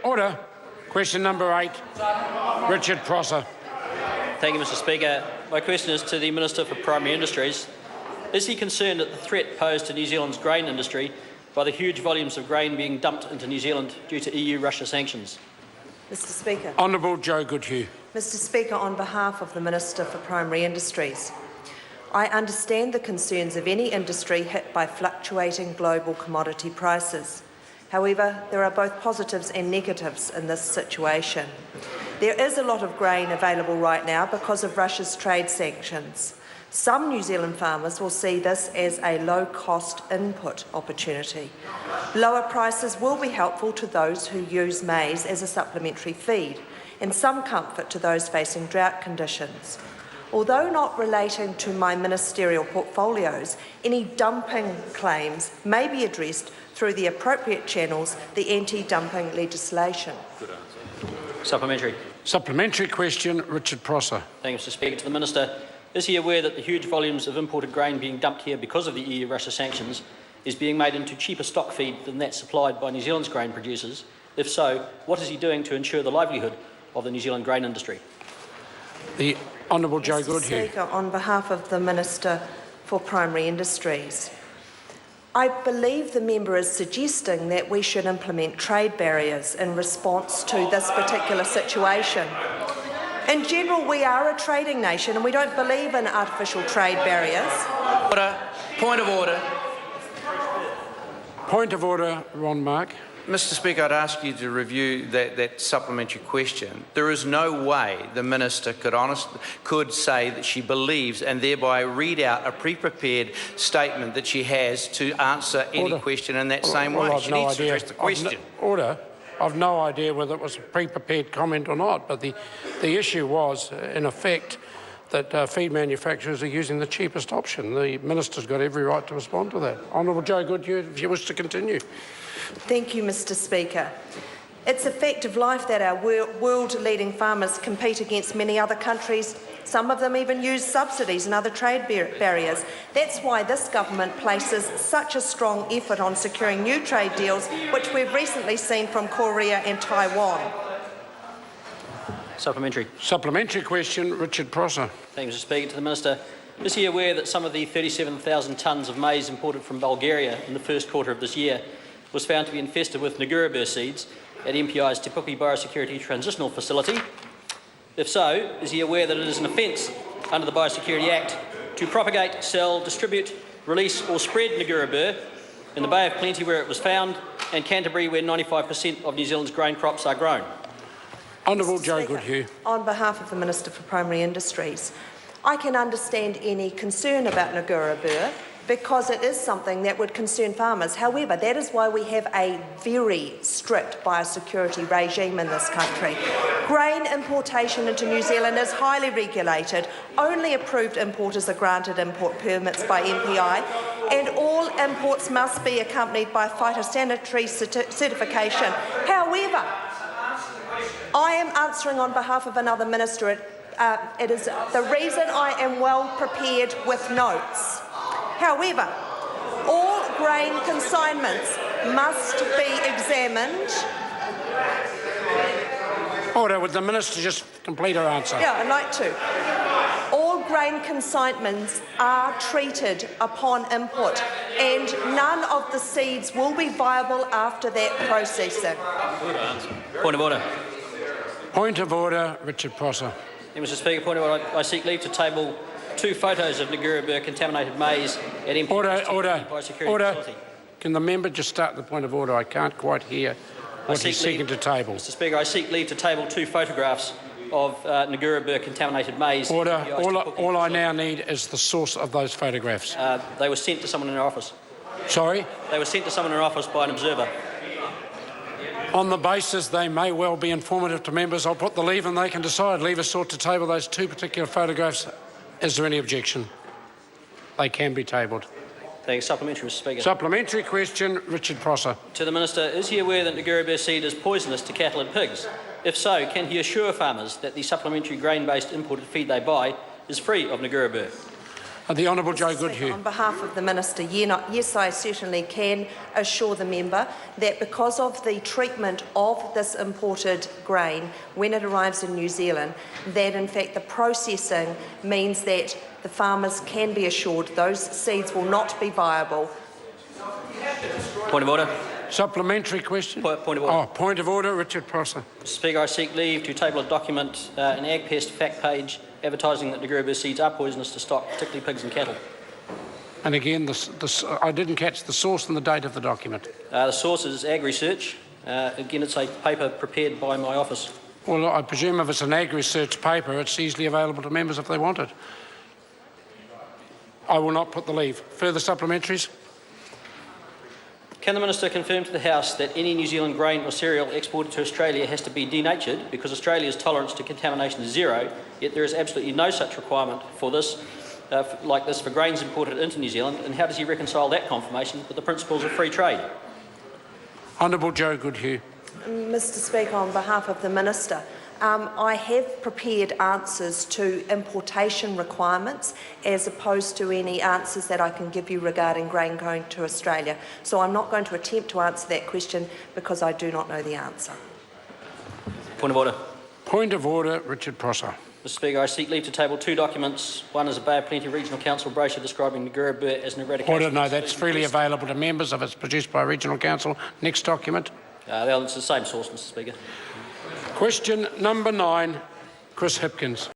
Order. Question number 8. Richard Prosser. Thank you, Mr Speaker. My question is to the Minister for Primary Industries. Is he concerned at the threat posed to New Zealand's grain industry by the huge volumes of grain being dumped into New Zealand due to EU-Russia sanctions? Mr Speaker. Honourable Joe Goodhue. Mr Speaker, on behalf of the Minister for Primary Industries, I understand the concerns of any industry hit by fluctuating global commodity prices. However, there are both positives and negatives in this situation. There is a lot of grain available right now because of Russia's trade sanctions. Some New Zealand farmers will see this as a low-cost input opportunity. Lower prices will be helpful to those who use maize as a supplementary feed, and some comfort to those facing drought conditions. Although not relating to my ministerial portfolios, any dumping claims may be addressed through the appropriate channels, the anti-dumping legislation. Good answer. Supplementary. Supplementary question, Richard Prosser. Thank you, Mr Speaker. To the Minister, is he aware that the huge volumes of imported grain being dumped here because of the EU-Russia sanctions is being made into cheaper stock feed than that supplied by New Zealand's grain producers? If so, what is he doing to ensure the livelihood of the New Zealand grain industry? The Honourable Joe Goodhue. Mr Speaker, on behalf of the Minister for Primary Industries, I believe the member is suggesting that we should implement trade barriers in response to this particular situation. In general, we are a trading nation and we don't believe in artificial trade barriers. Order. Point of order. Point of order, Ron Mark. Mr Speaker, I'd ask you to review that supplementary question. There is no way the Minister could say that she believes and thereby read out a pre-prepared statement that she has to answer any question in that same way. She needs to address the question. Order. I've no idea whether it was a pre-prepared comment or not, but the issue was, in effect, that feed manufacturers are using the cheapest option. The Minister's got every right to respond to that. Honourable Joe Goodhue, if you wish to continue. Thank you, Mr Speaker. It's a fact of life that our world-leading farmers compete against many other countries. Some of them even use subsidies and other trade barriers. That's why this government places such a strong effort on securing new trade deals, which we've recently seen from Korea and Taiwan. Supplementary. Supplementary question, Richard Prosser. Thank you, Mr Speaker. To the Minister, is he aware that some of the 37,000 tonnes of maize imported from Bulgaria in the first quarter of this year was found to be infested with Nagurabur seeds at MPI's Te Puke Biosecurity Transitional Facility? If so, is he aware that it is an offence under the Biosecurity Act to propagate, sell, distribute, release or spread Nagurabur in the Bay of Plenty where it was found and Canterbury where 95% of New Zealand's grain crops are grown? Honourable Joe Goodhue. On behalf of the Minister for Primary Industries, I can understand any concern about Nagurabur because it is something that would concern farmers. However, that is why we have a very strict biosecurity regime in this country. Grain importation into New Zealand is highly regulated. Only approved importers are granted import permits by MPI, and all imports must be accompanied by phytosanitary certification. However, I am answering on behalf of another minister. It is the reason I am well prepared with notes. However, all grain consignments must be examined. Order. Would the Minister just complete her answer? Yeah, I'd like to. All grain consignments are treated upon input, and none of the seeds will be viable after that processing. Good answer. Point of order. Point of order, Richard Prosser. Mr Speaker, point of order. I seek leave to table 2 photos of Nagurabur contaminated maize at MPI's Biosecurity Facility. Can the member just start the point of order? I can't quite hear what he's seeking to table. Mr Speaker, I seek leave to table 2 photographs of Nagurabur contaminated maize. Order. All I now need is the source of those photographs. They were sent to someone in our office. Sorry? They were sent to someone in our office by an observer. On the basis they may well be informative to members, I'll put the leave and they can decide. Leave is sought to table those 2 particular photographs. Is there any objection? They can be tabled. Thank you. Supplementary, Mr Speaker. Supplementary question, Richard Prosser. To the Minister, is he aware that Nagurabur seed is poisonous to cattle and pigs? If so, can he assure farmers that the supplementary grain-based imported feed they buy is free of Nagurabur? The Honourable Joe Speaker, Goodhue. on behalf of the Minister, yes, I certainly can assure the member that because of the treatment of this imported grain when it arrives in New Zealand, that in fact the processing means that the farmers can be assured those seeds will not be viable. Point of order. Supplementary question? Point of order. Oh, point of order, Richard Prosser. Mr Speaker, I seek leave to table a document, an AgPest fact page, advertising that Naguraba seeds are poisonous to stock, particularly pigs and cattle. And again, I didn't catch the source and the date of the document. The source is Ag Research. Again, it's a paper prepared by my office. Well, I presume if it's an Ag Research paper, it's easily available to members if they want it. I will not put the leave. Further supplementaries? Can the Minister confirm to the House that any New Zealand grain or cereal exported to Australia has to be denatured because Australia's tolerance to contamination is zero, yet there is absolutely no such requirement for this, like this for grains imported into New Zealand, and how does he reconcile that confirmation with the principles of free trade? Honourable Joe Goodhue. Mr Speaker, on behalf of the Minister, I have prepared answers to importation requirements as opposed to any answers that I can give you regarding grain going to Australia. So I'm not going to attempt to answer that question because I do not know the answer. Point of order. Point of order, Richard Prosser. Mr Speaker, I seek leave to table two documents. One is a Bay of Plenty Regional Council brochure describing Naguraba as an eradication. Order, no, that's freely available to members if it's produced by Regional Council. Next document. It's the same source, Mr Speaker. Question number 9, Chris Hipkins.